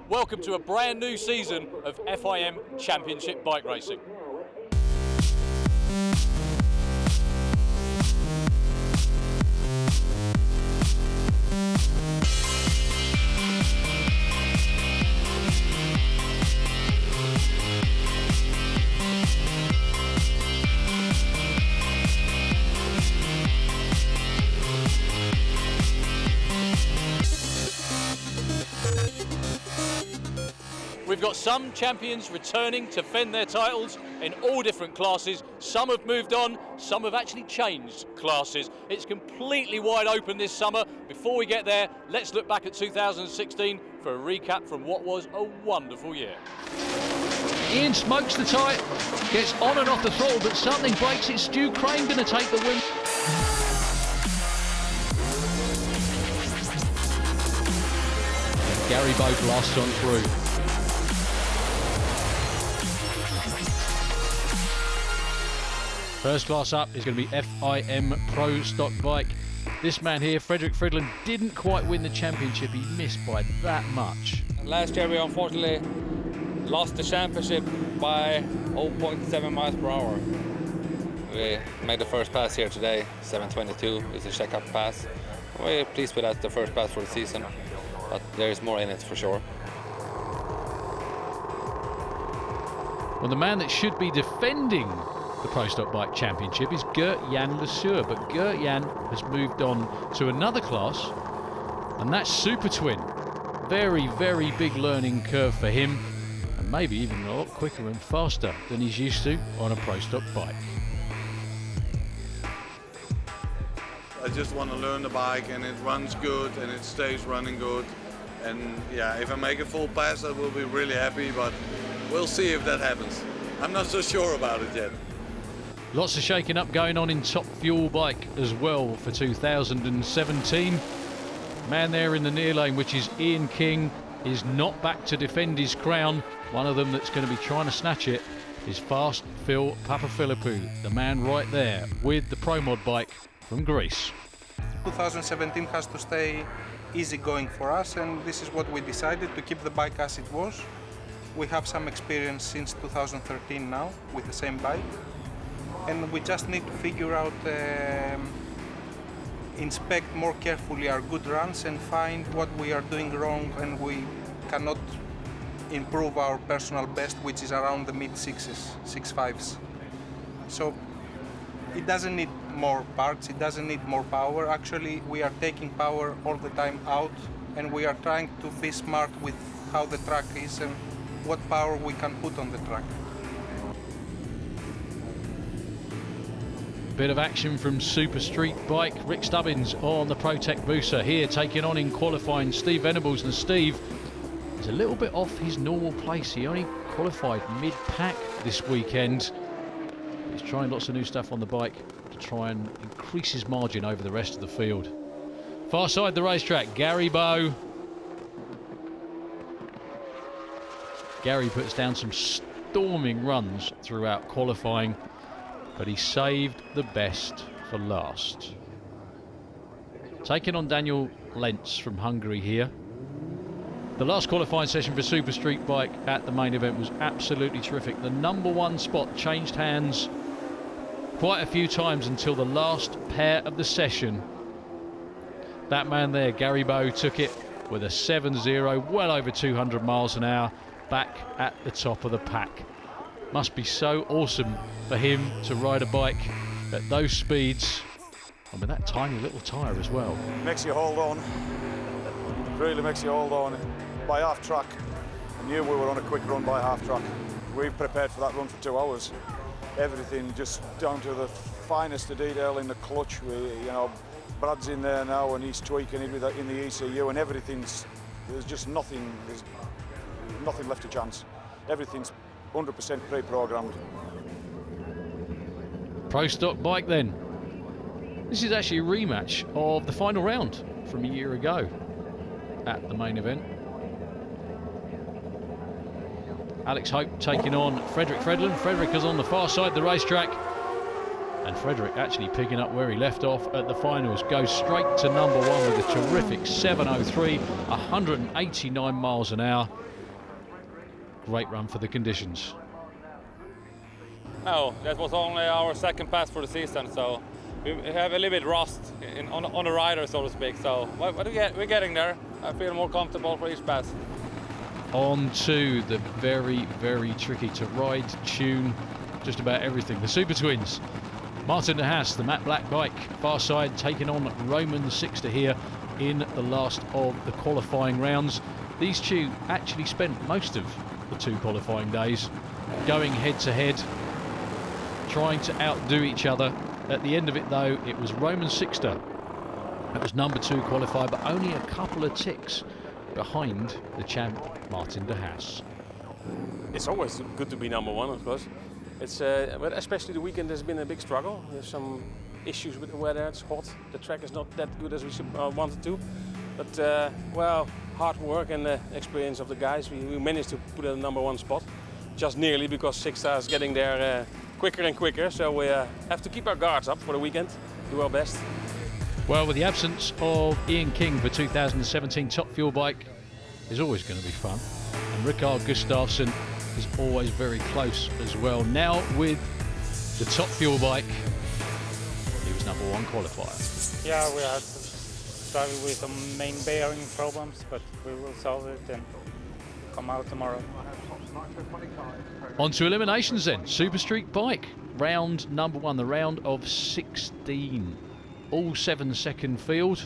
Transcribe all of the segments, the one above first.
welcome to a brand new season of FIM Championship Bike Racing. We've got some champions returning to defend their titles in all different classes. Some have moved on, some have actually changed classes. It's completely wide open this summer. Before we get there, let's look back at 2016 for a recap from what was a wonderful year. Ian smokes the tyre, gets on and off the throttle, but something breaks it. Stu Crane going to take the win. Gary Bow blasts on through. First class up is going to be FIM Pro Stock Bike. This man here, Fredrik, didn't quite win the championship. He missed by that much. Last year we unfortunately lost the championship by 0.7 miles per hour. We made the first pass here today, 7:22 is the check-up pass. We're pleased with that, the first pass for the season, but there is more in it for sure. Well, the man that should be defending the Pro Stock Bike Championship is Gert-Jan Lesueur, but Gert-Jan has moved on to another class, and that's Super Twin. Very, very big learning curve for him, and maybe even a lot quicker and faster than he's used to on a Pro Stock bike. I just want to learn the bike, and it runs good and it stays running good, and yeah, if I make a full pass I will be really happy, but we'll see if that happens. I'm not so sure about it yet. Lots of shaking up going on in Top Fuel Bike as well for 2017. Man there in the near lane, which is Ian King, is not back to defend his crown. One of them that's going to be trying to snatch it is Fast Phil Papaphilippou, the man right there with the Pro Mod bike from Greece. 2017 has to stay easy going for us, and this is what we decided, to keep the bike as it was. We have some experience since 2013 now with the same bike. And we just need to figure out, inspect more carefully our good runs and find what we are doing wrong, and we cannot improve our personal best, which is around the mid-6s, 6.5s. So it doesn't need more parts, it doesn't need more power. Actually, we are taking power all the time out, and we are trying to be smart with how the track is and what power we can put on the track. Bit of action from Super Street Bike. Rick Stubbins on the ProTech Booster here, taking on in qualifying Steve Venables, and Steve is a little bit off his normal place. He only qualified mid-pack this weekend. He's trying lots of new stuff on the bike to try and increase his margin over the rest of the field. Far side the racetrack, Gary Bow. Gary puts down some storming runs throughout qualifying, but he saved the best for last. Taking on Daniel Lintz from Hungary here. The last qualifying session for Super Street Bike at the main event was absolutely terrific. The #1 spot changed hands quite a few times until the last pair of the session. That man there, Gary Bow, took it with a 7.0, well over 200 miles an hour, back at the top of the pack. Must be so awesome for him to ride a bike at those speeds, and with that tiny little tyre as well. Makes you hold on, really makes you hold on. By half track, I knew we were on a quick run by half track. We prepared for that run for 2 hours. Everything just down to the finest of detail in the clutch. Brad's in there now and he's tweaking it with in the ECU, and everything's, there's just nothing, there's nothing left to chance. Everything's 100% pre-programmed. Pro Stock Bike then. This is actually a rematch of the final round from a year ago at the main event. Alex Hope taking on Fredrik. Fredrik is on the far side of the racetrack, and Fredrik actually picking up where he left off at the finals. Goes straight to #1 with a terrific 7.03, 189 miles an hour. great run for the conditions. No, that was only our second pass for the season, so we have a little bit rust on the rider, so to speak. So but we're getting there. I feel more comfortable for each pass. On to the very, very tricky to ride, tune, just about everything. The Super Twins. Martin de Haas, the matte black bike, far side, taking on Roman Sixter here in the last of the qualifying rounds. These two actually spent most of the 2 qualifying days going head to head, trying to outdo each other. At the end of it though, it was Roman Sixter that was number 2 qualified, but only a couple of ticks behind the champ Martin de Haas. It's always good to be number 1, of course. It's but especially the weekend has been a big struggle. There's some issues with the weather. It's hot. The track is not that good as we wanted to. But well, hard work and the experience of the guys, we managed to put a number 1 spot. Just nearly, because Sixter is getting there quicker and quicker. So we have to keep our guards up for the weekend. Do our best. Well, with the absence of Ian King for 2017 Top Fuel bike, is always going to be fun. And Rikard Gustafsson is always very close as well. Now with the Top Fuel bike, he was number 1 qualifier. Yeah, we had struggle with some main bearing problems, but we will solve it and come out tomorrow. On to eliminations then. Super Street bike, round number 1, the round of 16. All 7-second field.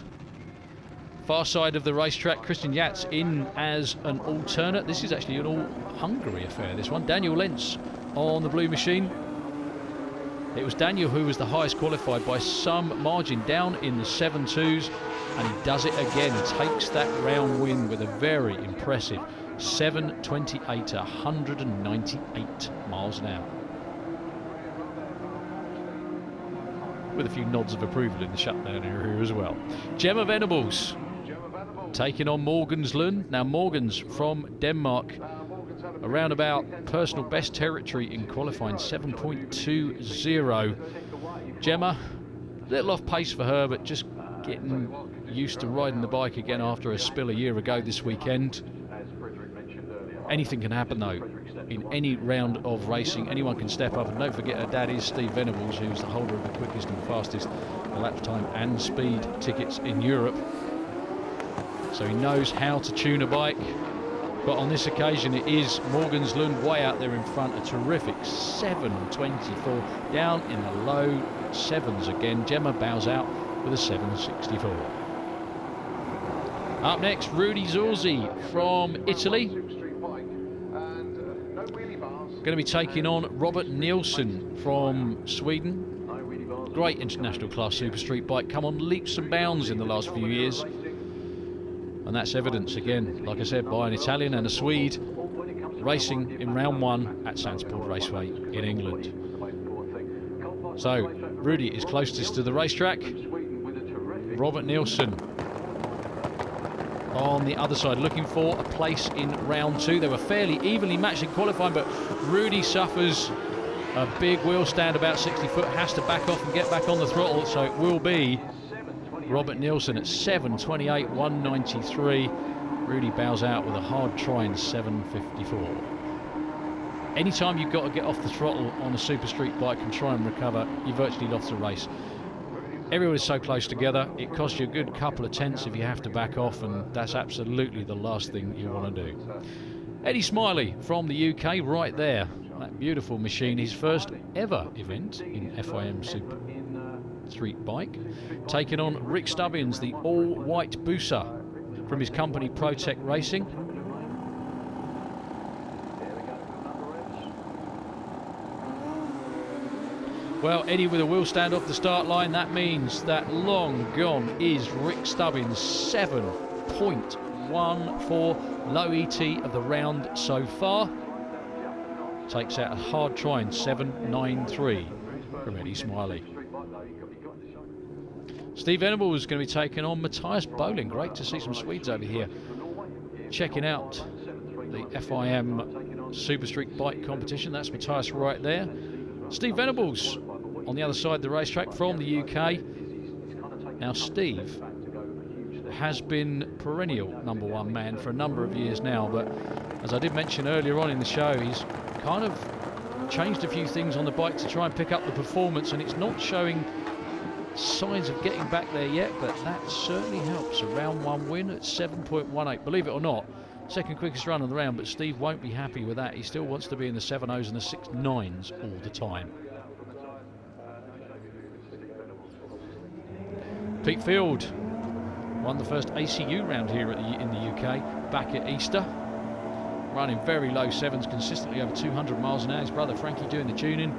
Far side of the racetrack, Christian Yats in as an alternate. This is actually an all-Hungary affair, this one. Daniel Lintz on the blue machine. It was Daniel who was the highest qualified by some margin, down in the 7.2s, and he does it again. Takes that round win with a very impressive 7.28 to 198 miles an hour. With a few nods of approval in the shutdown area as well. Gemma Venables taking on Morgans Lund. Now Morgans from Denmark, around about personal best territory in qualifying, 7.20. Gemma, a little off pace for her, but just getting used to riding the bike again after a spill a year ago this weekend. Anything can happen though in any round of racing. Anyone can step up, and don't forget her dad is Steve Venables, who's the holder of the quickest and fastest lap time and speed tickets in Europe. So he knows how to tune a bike, but on this occasion it is Morgans Lund way out there in front. A terrific 7.24, down in the low 7s again. Gemma bows out with a 7.64. Up next, Rudy Zorzi from Italy, going to be taking on Robert Nielsen from Sweden. Great international class super street bike, come on leaps and bounds in the last few years, and that's evidence again, like I said, by an Italian and a Swede racing in round 1 at Sandsport Raceway in England. So Rudy is closest to the racetrack. Robert Nielsen on the other side, looking for a place in round 2. They were fairly evenly matched in qualifying, but Rudy suffers a big wheel stand about 60 foot, has to back off and get back on the throttle, so it will be Robert Nielsen at 7.28, 193. Rudy bows out with a hard try in 7.54. Anytime you've got to get off the throttle on a super street bike and try and recover, you virtually lost the race. Everyone is so close together, it costs you a good couple of tenths if you have to back off, and that's absolutely the last thing you want to do. Eddie Smiley from the UK right there, that beautiful machine, his first ever event in FIM Super Street Bike, taking on Rick Stubbins, the all-white Busa from his company ProTech Racing. Well, Eddie with a wheel stand off the start line. That means that long gone is Rick Stubbins, 7.14, low ET of the round so far. Takes out a hard try in 7.93 from Eddie Smiley. Steve Venables is going to be taking on Matthias Bolin. Great to see some Swedes over here checking out the FIM Super Street Bike competition. That's Matthias right there. Steve Venables on the other side of the racetrack from the UK. Now Steve has been perennial #1 man for a number of years now, but as I did mention earlier on in the show, he's kind of changed a few things on the bike to try and pick up the performance, and it's not showing signs of getting back there yet, but that certainly helps. A round 1 win at 7.18. Believe it or not, second quickest run of the round, but Steve won't be happy with that. He still wants to be in the 7.0s and the 6.9s all the time. Pete Field won the first ACU round here in the UK back at Easter. Running very low 7s consistently over 200 miles an hour. His brother Frankie doing the tuning,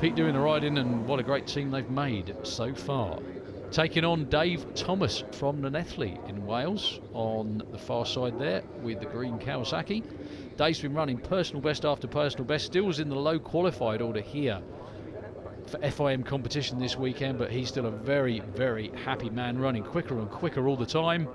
Pete doing the riding, and what a great team they've made so far. Taking on Dave Thomas from Llanelli in Wales on the far side there with the green Kawasaki. Dave's been running personal best after personal best, still was in the low qualified order here for FIM competition this weekend, but he's still a very, very happy man, running quicker and quicker all the time.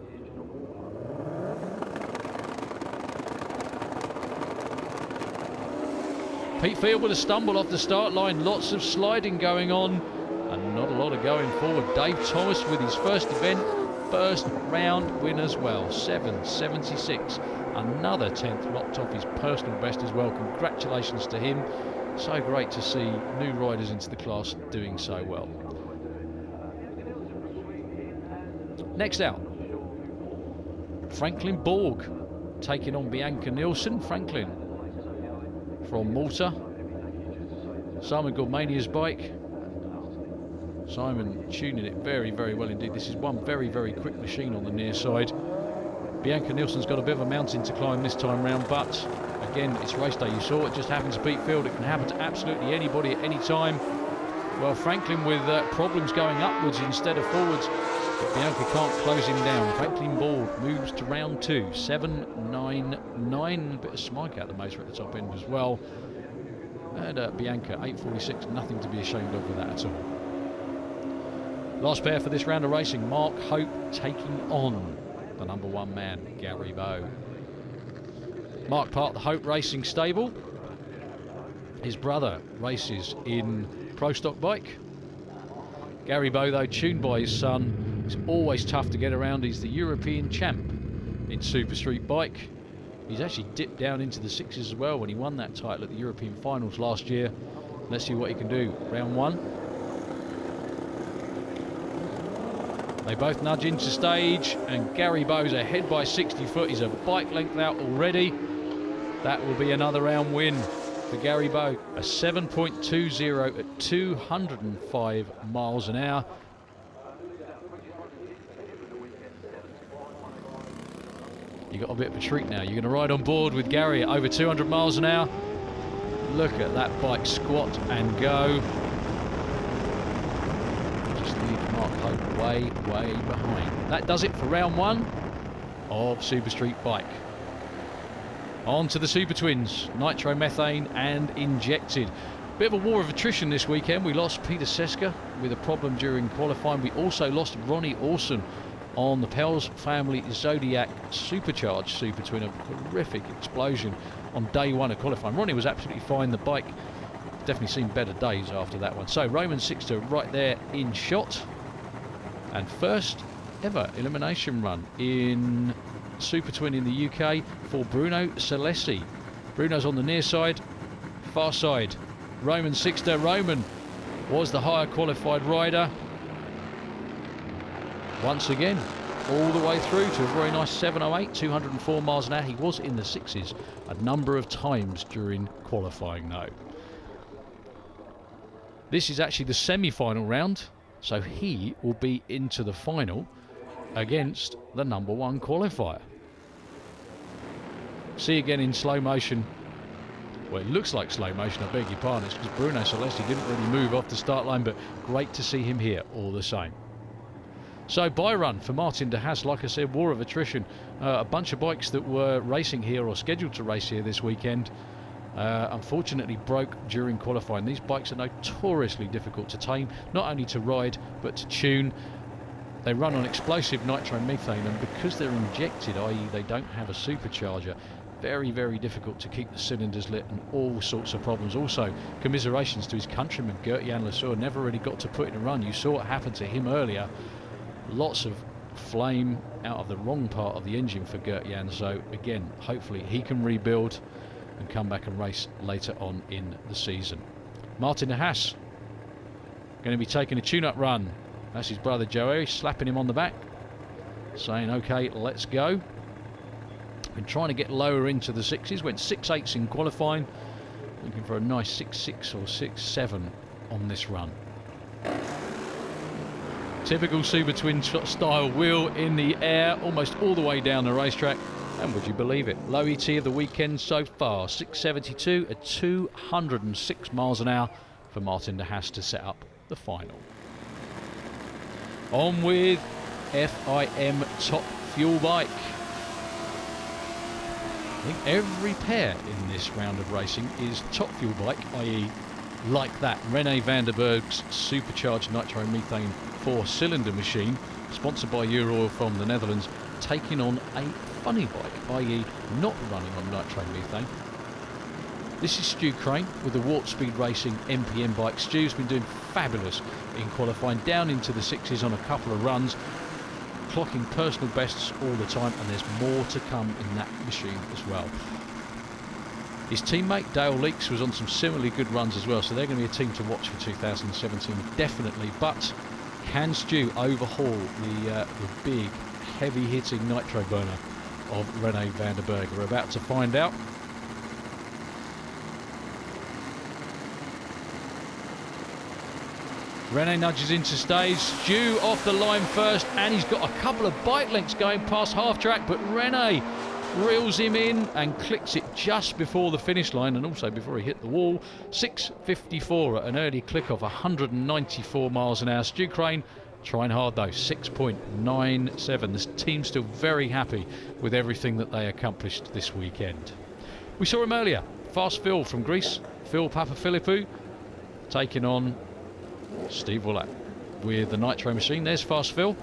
Pete Field with a stumble off the start line, lots of sliding going on and not a lot of going forward. Dave Thomas with his first event, first round win as well, 7.76, another 10th, locked off his personal best as well. Congratulations to him. So great to see new riders into the class doing so well. Next out, Franklin Borg taking on Bianca Nielsen. Franklin from Malta, Simon Goldmania's bike. Simon tuning it very, very well indeed. This is one very, very quick machine on the near side. Bianca Nielsen's got a bit of a mountain to climb this time round, but again, it's race day. You saw it just happened to Pete Field. It can happen to absolutely anybody at any time. Well, Franklin with problems going upwards instead of forwards, but Bianca can't close him down. Franklin Borg moves to round 2, 7.99. A bit of smike out the motor at the top end as well. And Bianca 8.46, nothing to be ashamed of with that at all. Last pair for this round of racing, Mark Hope taking on the #1 man, Gary Bowe. Mark part of the Hope Racing stable. His brother races in Pro Stock bike. Gary Bowe, though, tuned by his son. It's always tough to get around. He's the European champ in Super Street bike. He's actually dipped down into the 6s as well when he won that title at the European finals last year. Let's see what he can do. Round 1. They both nudge into stage, and Gary Bowe's ahead by 60 foot. He's a bike length out already. That will be another round win for Gary Bowe. A 7.20 at 205 miles an hour. You got a bit of a treat now. You're going to ride on board with Gary at over 200 miles an hour. Look at that bike squat and go. Mark Hope way, way behind. That does it for round 1 of Super Street bike. On to the Super Twins, nitromethane and injected. Bit of a war of attrition this weekend. We lost Peter Seska with a problem during qualifying. We also lost Ronnie Orson on the Pels Family Zodiac Supercharged Super Twin. A horrific explosion on day 1 of qualifying. Ronnie was absolutely fine. The bike definitely seen better days after that one. So Roman Sixter right there in shot. And first ever elimination run in Super Twin in the UK for Bruno Salesi. Bruno's on the near side, far side. Roman Sixter. Roman was the higher qualified rider. Once again, all the way through to a very nice 7.08, 204 miles an hour. He was in the 6s a number of times during qualifying though. This is actually the semi-final round, so he will be into the final against the #1 qualifier. See again in slow motion. Well, it looks like slow motion, I beg your pardon. It's because Bruno Celesti didn't really move off the start line, but great to see him here all the same. So bye run for Martin de Haas. Like I said, war of attrition. A bunch of bikes that were racing here or scheduled to race here this weekend unfortunately broke during qualifying. These bikes are notoriously difficult to tame, not only to ride but to tune. They run on explosive nitromethane, and because they're injected, i.e. they don't have a supercharger, very, very difficult to keep the cylinders lit and all sorts of problems. Also, commiserations to his countryman Gert-Jan Lesueur, never really got to put in a run. You saw what happened to him earlier. Lots of flame out of the wrong part of the engine for Gert-Jan. So again, hopefully he can rebuild and come back and race later on in the season. Martin de Haas going to be taking a tune-up run. That's his brother Joey slapping him on the back, saying, okay, let's go. Been trying to get lower into the 6s, went 6.8s in qualifying, looking for a nice 6.6 or 6.7 on this run. Typical Super Twin style wheel in the air, almost all the way down the racetrack. And would you believe it, low ET of the weekend so far, 672 at 206 miles an hour for Martin de Haas to set up the final. On with FIM Top Fuel Bike. I think every pair in this round of racing is Top Fuel Bike, i.e. like that René van der Berg's supercharged nitromethane 4-cylinder machine, sponsored by Euroil from the Netherlands, taking on a funny bike, i.e. not running on nitromethane. This is Stu Crane with the Warp Speed Racing MPM bike. Stu's been doing fabulous in qualifying, down into the 6s on a couple of runs, clocking personal bests all the time, and there's more to come in that machine as well. His teammate Darryl Lintz was on some similarly good runs as well, so they're going to be a team to watch for 2017 definitely. But can Stu overhaul the big heavy hitting nitro burner of René van der Berg? We're about to find out. René nudges into stage, Stu off the line first, and he's got a couple of bike lengths going past half track, but René reels him in and clicks it just before the finish line, and also before he hit the wall. 6.54 at an early click off, 194 miles an hour. Stu Crane trying hard though, 6.97. The team's still very happy with everything that they accomplished this weekend. We saw him earlier, Fast Phil from Greece, Phil Papaphilippou, taking on Steve Wullack with the nitro machine. There's Fast Phil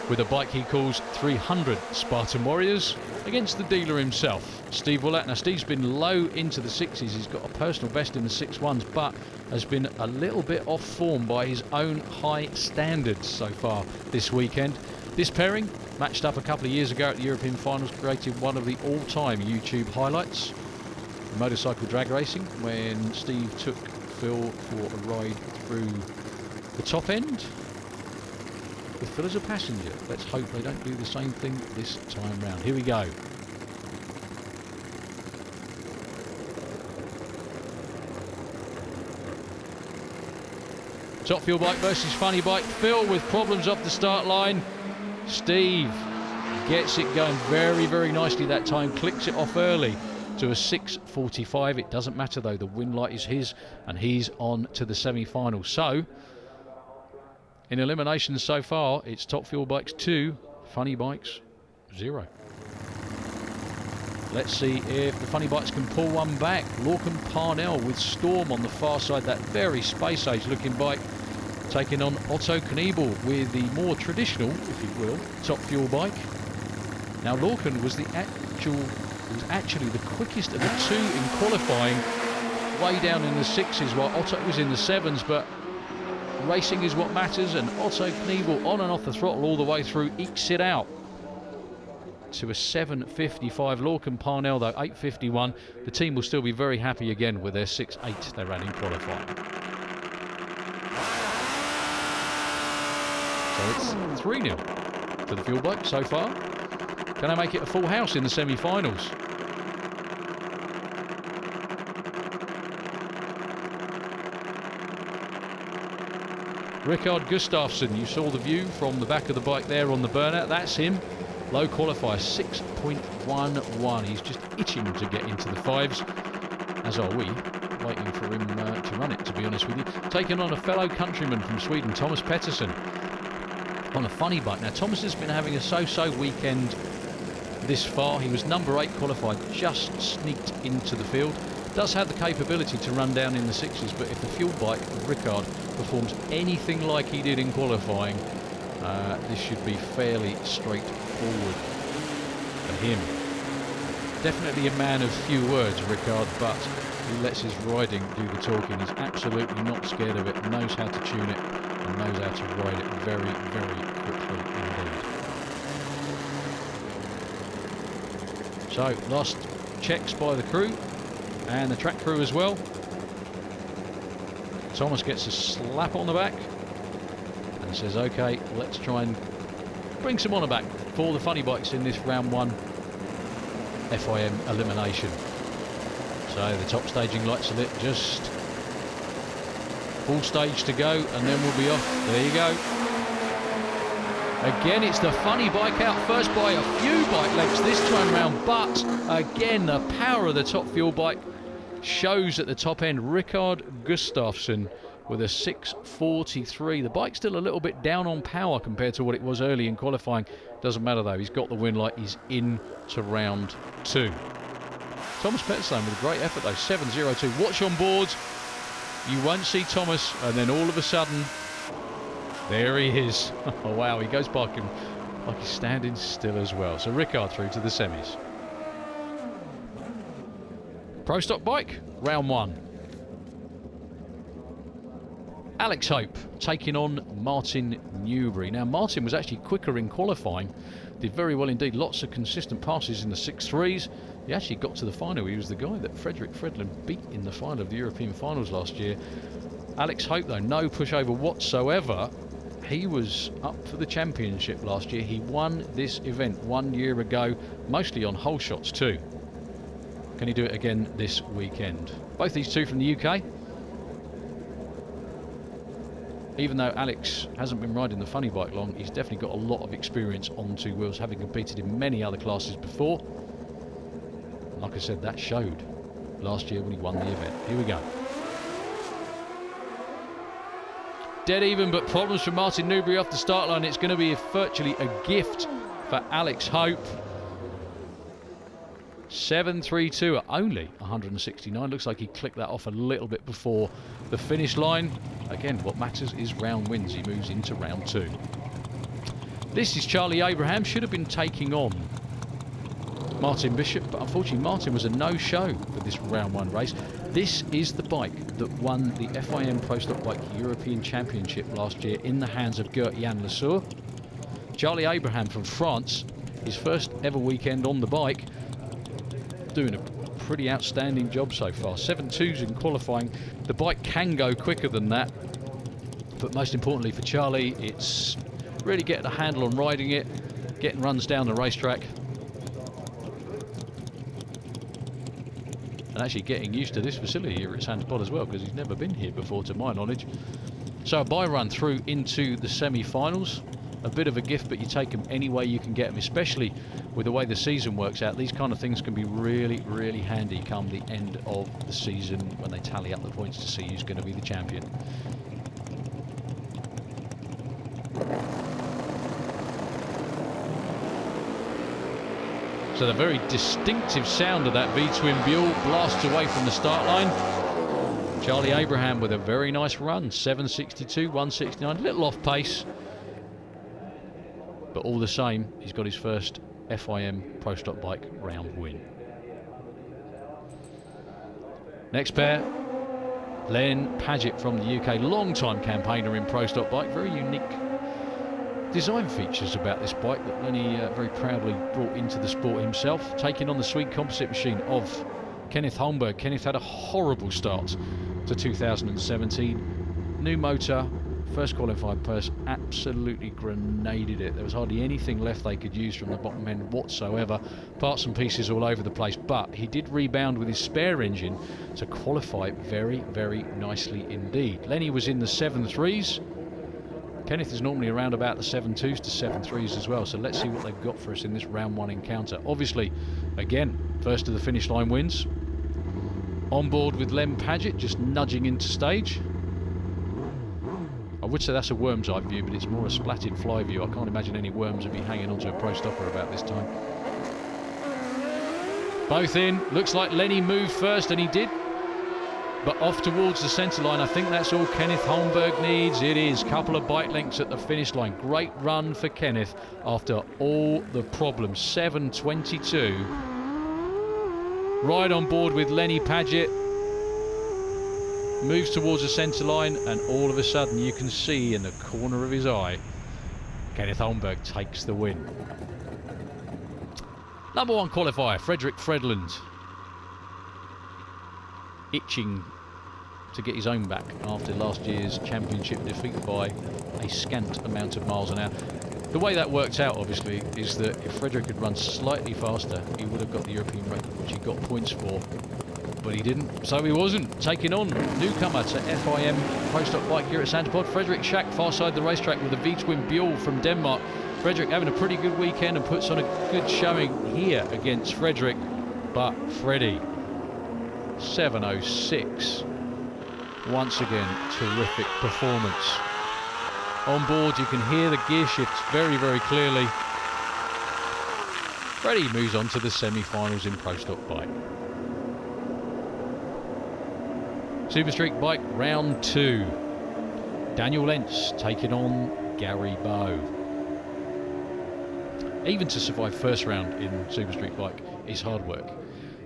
with a bike he calls 300 Spartan Warriors against the dealer himself, Steve Wullack. Now Steve's been low into the 6s, he's got a personal best in the 6.1s, but has been a little bit off form by his own high standards so far this weekend. This pairing, matched up a couple of years ago at the European Finals, created one of the all-time YouTube highlights, motorcycle drag racing, when Steve took Phil for a ride through the top end with Phil as a passenger. Let's hope they don't do the same thing this time round. Here we go. Top Fuel Bike versus Funny Bike. Phil with problems off the start line. Steve gets it going very, very nicely that time. Clicks it off early to a 6.45. It doesn't matter though, the win light is his, and he's on to the semi-final. So in eliminations so far, it's Top Fuel Bikes 2, Funny Bikes 0. Let's see if the Funny Bikes can pull one back. Lorcan Parnell with Storm on the far side, that very space age looking bike, taking on Otto Kniebel with the more traditional, if you will, Top Fuel bike. Now Lorcan was actually the quickest of the two in qualifying, way down in the 6s, while Otto was in the 7s, but racing is what matters, and Otto Kniebel on and off the throttle all the way through, ekes it out to a 7.55. Lorcan Parnell though 8.51. The team will still be very happy again with their 6.8 they ran in qualifying. So it's 3-0 to the Fuel Bike so far. Can they make it a full house in the semi-finals? Rickard Gustafsson, you saw the view from the back of the bike there on the burner. That's him. Low qualifier, 6.11. He's just itching to get into the 5s, as are we, waiting for him to run it, to be honest with you. Taking on a fellow countryman from Sweden, Thomas Pettersson, on a funny bike. Now, Thomas has been having a so-so weekend this far. He was number 8 qualified, just sneaked into the field. Does have the capability to run down in the 6s, but if the Fuel Bike of Rickard performs anything like he did in qualifying, this should be fairly straightforward for him. Definitely a man of few words, Rickard, but he lets his riding do the talking. He's absolutely not scared of it, knows how to tune it, and knows how to ride it very, very quickly indeed. So last checks by the crew and the track crew as well. Thomas gets a slap on the back and says, okay, let's try and bring some honour back for the funny bikes in this round 1 FIM elimination. So the top staging lights are lit, just full stage to go, and then we'll be off. There you go. Again, it's the funny bike out first by a few bike lengths this time round, but again, the power of the top fuel bike shows at the top end. Rickard Gustafsson with a 6:43. The bike's still a little bit down on power compared to what it was early in qualifying. Doesn't matter though, he's got the win light, he's into round 2. Thomas Pettersson with a great effort though, 7:02. Watch on board, you won't see Thomas, and then all of a sudden, there he is. Oh wow, he goes by him like he's standing still as well. So Rickard through to the semis. Pro Stock bike, round 1. Alex Hope taking on Martin Newbury. Now Martin was actually quicker in qualifying, did very well indeed, lots of consistent passes in the 6.3s. He actually got to the final. He was the guy that Fredrik beat in the final of the European finals last year. Alex Hope though, no pushover whatsoever. He was up for the championship last year. He won this event 1 year ago, mostly on hole shots too. Can he do it again this weekend? Both these two from the UK. Even though Alex hasn't been riding the funny bike long, he's definitely got a lot of experience on 2 wheels, having competed in many other classes before. Like I said, that showed last year when he won the event. Here we go. Dead even, but problems for Martin Newbury off the start line. It's going to be virtually a gift for Alex Hope. 7.32 at only 169. Looks like he clicked that off a little bit before the finish line. Again, what matters is round wins. He moves into round 2. This is Charlie Abraham. Should have been taking on Martin Bishop, but unfortunately Martin was a no-show for this round 1 race. This is the bike that won the FIM Pro Stock Bike European Championship last year in the hands of Gert-Jan Lesueur. Charlie Abraham from France, his first ever weekend on the bike, doing a pretty outstanding job so far. 7.2s in qualifying. The bike can go quicker than that, but most importantly for Charlie, it's really getting a handle on riding it, getting runs down the racetrack, and actually getting used to this facility here at Sandspot as well, because he's never been here before to my knowledge. So a bye run through into the semi-finals. A bit of a gift, but you take them any way you can get them, especially with the way the season works out. These kind of things can be really, really handy come the end of the season when they tally up the points to see who's going to be the champion. So the very distinctive sound of that V-twin Buell blasts away from the start line. Charlie Abraham with a very nice run, 7.62, 1.69, a little off pace. But all the same, he's got his first FIM Pro Stock Bike round win. Next pair, Len Paget from the UK, long-time campaigner in Pro Stock Bike. Very unique design features about this bike that Lenny very proudly brought into the sport himself, taking on the sweet composite machine of Kenneth Hamburg. Kenneth had a horrible start to 2017. New motor, first qualified purse, absolutely grenaded it. There was hardly anything left they could use from the bottom end whatsoever. Parts and pieces all over the place, but he did rebound with his spare engine to qualify very, very nicely indeed. Lenny was in the 7.3s. Kenneth is normally around about the 7.2s to 7.3s as well, so let's see what they've got for us in this round 1 encounter. Obviously, again, first to the finish line wins. On board with Len Paget, just nudging into stage. I would say that's a worm's eye view, but it's more a splatted fly view. I can't imagine any worms would be hanging onto a Pro Stopper about this time. Both in. Looks like Lenny moved first, and he did. But off towards the centre line. I think that's all Kenneth Hamburg needs. It is. Couple of bike lengths at the finish line. Great run for Kenneth after all the problems. 7.22. Right on board with Lenny Paget. Moves towards the centre line, and all of a sudden you can see in the corner of his eye, Kenneth Hamburg takes the win. Number 1 qualifier, Fredrik Fredland. Itching to get his own back after last year's championship defeat by a scant amount of miles an hour. The way that worked out, obviously, is that if Fredrik had run slightly faster, he would have got the European record, which he got points for. But he didn't, so he wasn't. Taking on newcomer to FIM Pro Stock Bike here at Santepod, Fredrik Schack, far side the racetrack with a V-twin Buell from Denmark. Fredrik having a pretty good weekend and puts on a good showing here against Fredrik. But Freddie, 7:06. Once again, terrific performance. On board, you can hear the gear shifts very, very clearly. Freddie moves on to the semi-finals in Pro Stock Bike. Super Street Bike round 2. Daniel Lintz taking on Gary Bow. Even to survive first round in Super Street Bike is hard work.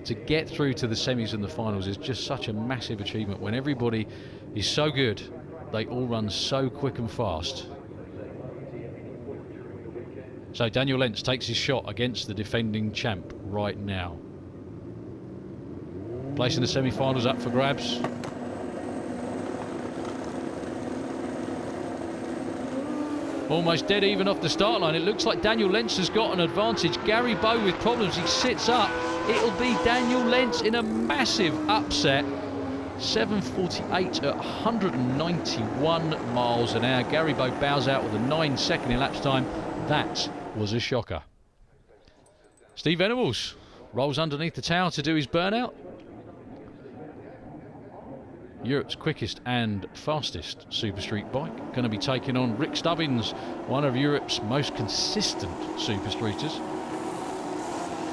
To get through to the semis and the finals is just such a massive achievement when everybody is so good, they all run so quick and fast. So Daniel Lintz takes his shot against the defending champ right now. Placing the semi-finals up for grabs. Almost dead even off the start line. It looks like Daniel Lintz has got an advantage. Gary Bow with problems. He sits up. It'll be Daniel Lintz in a massive upset. 7:48 at 191 miles an hour. Gary Bow bows out with a 9-second elapsed time. That was a shocker. Steve Venables rolls underneath the tower to do his burnout. Europe's quickest and fastest Super Street bike. Going to be taking on Rick Stubbins, one of Europe's most consistent Super Streeters.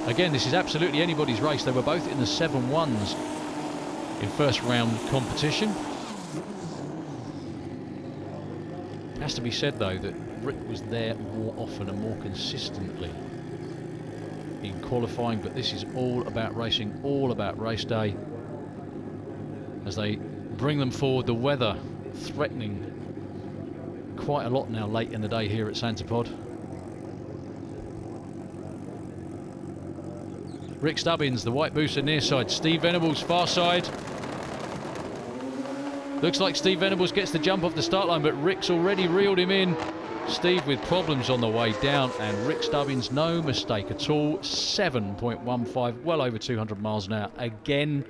Again, this is absolutely anybody's race. They were both in the 7-1s in first round competition. It has to be said though that Rick was there more often and more consistently in qualifying, but this is all about racing, all about race day. As they bring them forward, the weather threatening quite a lot now late in the day here at Santepod. Rick Stubbins, the white booster near side. Steve Venables far side. Looks like Steve Venables gets the jump off the start line, but Rick's already reeled him in. Steve with problems on the way down, and Rick Stubbins, no mistake at all. 7.15, well over 200 miles an hour. Again,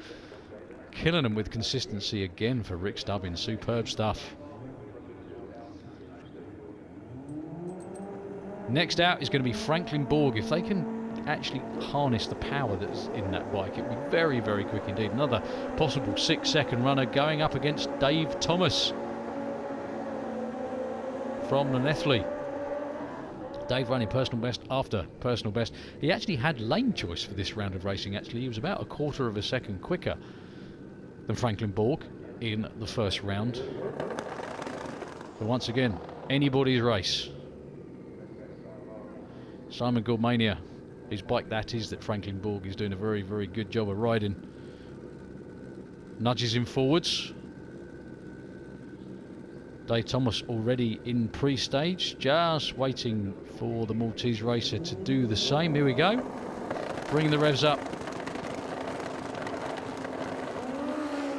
killing them with consistency again for Rick Stubbins. Superb stuff. Next out is going to be Franklin Borg. If they can actually harness the power that's in that bike, it would be very, very quick indeed. Another possible 6-second runner going up against Dave Thomas from Llanelli. Dave running personal best after personal best. He actually had lane choice for this round of racing. Actually, he was about 1/4 of a second quicker than Franklin Borg in the first round. But once again, anybody's race. Simon Goldmania, his bike that is, that Franklin Borg is doing a very, very good job of riding. Nudges him forwards. Dave Thomas already in pre-stage, just waiting for the Maltese racer to do the same. Here we go. Bringing the revs up.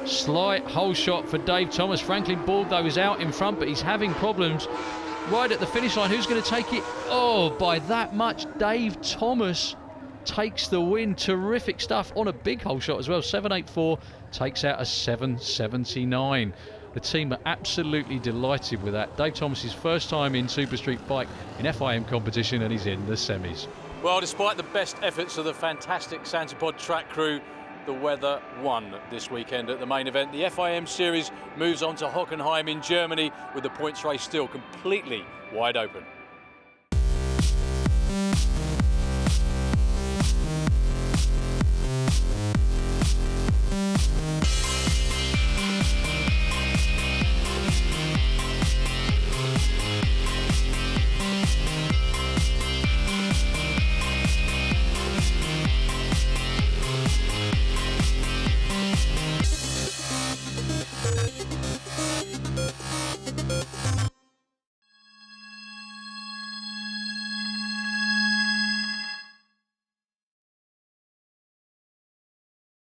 Slight hole shot for Dave Thomas. Franklin Borg though is out in front, but he's having problems right at the finish line. Who's going to take it? Oh, by that much. Dave Thomas takes the win. Terrific stuff on a big hole shot as well. 7.84 takes out a 7.79. The team are absolutely delighted with that. Dave Thomas's first time in Super Street Bike in FIM competition, and he's in the semis. Well, despite the best efforts of the fantastic Santepod track crew, the weather won this weekend at the main event. The FIM series moves on to Hockenheim in Germany, with the points race still completely wide open.